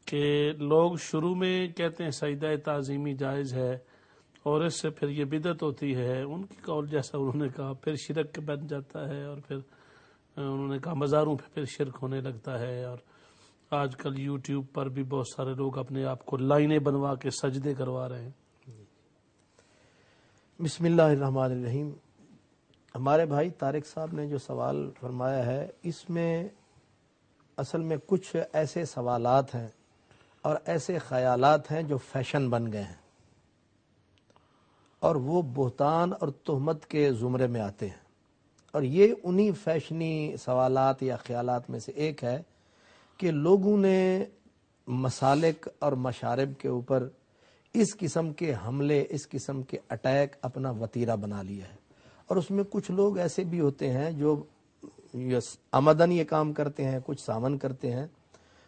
کہ لوگ شروع میں کہتے ہیں سجدہ تعظیمی جائز ہے اور اس سے پھر یہ بدعت ہوتی ہے، ان کی قول جیسا انہوں نے کہا، پھر شرک بن جاتا ہے، اور پھر انہوں نے کہا مزاروں پہ پھر شرک ہونے لگتا ہے، اور آج کل یوٹیوب پر بھی بہت سارے لوگ اپنے آپ کو لائنیں بنوا کے سجدے کروا رہے ہیں۔ بسم اللہ الرحمن الرحیم۔ ہمارے بھائی طارق صاحب نے جو سوال فرمایا ہے، اس میں اصل میں کچھ ایسے سوالات ہیں اور ایسے خیالات ہیں جو فیشن بن گئے ہیں، اور وہ بہتان اور تہمت کے زمرے میں آتے ہیں، اور یہ انہی فیشنی سوالات یا خیالات میں سے ایک ہے کہ لوگوں نے مسالک اور مشارب کے اوپر اس قسم کے حملے، اس قسم کے اٹیک اپنا وتیرہ بنا لیا ہے، اور اس میں کچھ لوگ ایسے بھی ہوتے ہیں جو عمدن یہ کام کرتے ہیں، کچھ سامن کرتے ہیں۔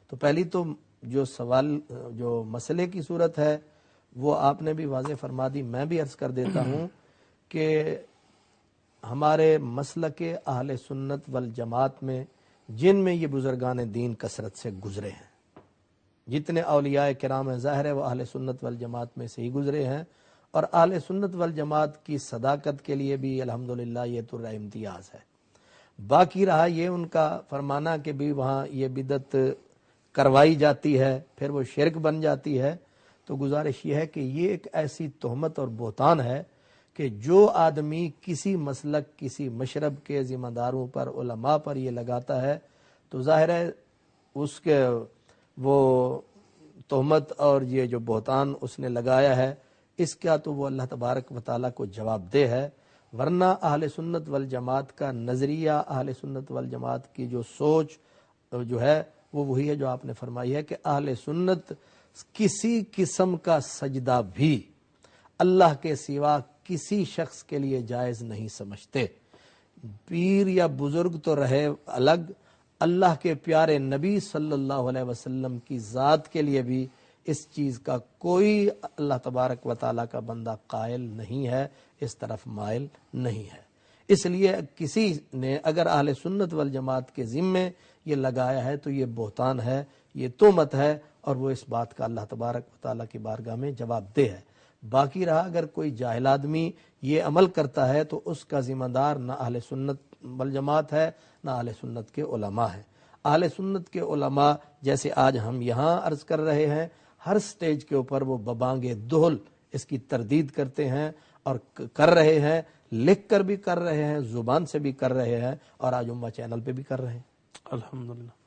تو پہلی تو جو سوال، جو مسئلے کی صورت ہے وہ آپ نے بھی واضح فرما دی، میں بھی عرض کر دیتا ہوں کہ ہمارے مسلک اہل سنت والجماعت میں جن میں یہ بزرگان دین کثرت سے گزرے ہیں، جتنے اولیاء کرام ہیں، ظاہر ہے وہ اہل سنت والجماعت میں سے ہی گزرے ہیں، اور اہل سنت والجماعت کی صداقت کے لیے بھی الحمدللہ یہ تو امتیاز ہے۔ باقی رہا یہ ان کا فرمانا کہ بھی وہاں یہ بدعت کروائی جاتی ہے، پھر وہ شرک بن جاتی ہے، تو گزارش یہ ہے کہ یہ ایک ایسی تہمت اور بہتان ہے کہ جو آدمی کسی مسلک، کسی مشرب کے ذمہ داروں پر، علماء پر یہ لگاتا ہے، تو ظاہر ہے اس کے وہ تہمت اور یہ جو بہتان اس نے لگایا ہے، اس کا تو وہ اللہ تبارک و تعالیٰ کو جواب دہ ہے۔ ورنہ اہل سنت والجماعت کا نظریہ، اہل سنت والجماعت کی جو سوچ جو ہے وہ وہی ہے جو آپ نے فرمائی ہے کہ اہل سنت کسی قسم کا سجدہ بھی اللہ کے سوا کسی شخص کے لیے جائز نہیں سمجھتے۔ پیر یا بزرگ تو رہے الگ، اللہ کے پیارے نبی صلی اللہ علیہ وسلم کی ذات کے لیے بھی اس چیز کا کوئی اللہ تبارک و تعالیٰ کا بندہ قائل نہیں ہے، اس طرف مائل نہیں ہے۔ اس لیے کسی نے اگر اہل سنت والجماعت کے ذمے یہ لگایا ہے تو یہ بہتان ہے، یہ تہمت ہے، اور وہ اس بات کا اللہ تبارک و تعالیٰ کی بارگاہ میں جواب دہ ہے۔ باقی رہا اگر کوئی جاہل آدمی یہ عمل کرتا ہے تو اس کا ذمہ دار نہ اہل سنت والجماعت ہے، نہ اہل سنت کے علماء ہیں۔ اہل سنت کے علماء جیسے آج ہم یہاں عرض کر رہے ہیں، ہر سٹیج کے اوپر وہ ببانگ دہل اس کی تردید کرتے ہیں، اور کر رہے ہیں، لکھ کر بھی کر رہے ہیں، زبان سے بھی کر رہے ہیں، اور آج امہ چینل پہ بھی کر رہے ہیں۔ الحمدللہ۔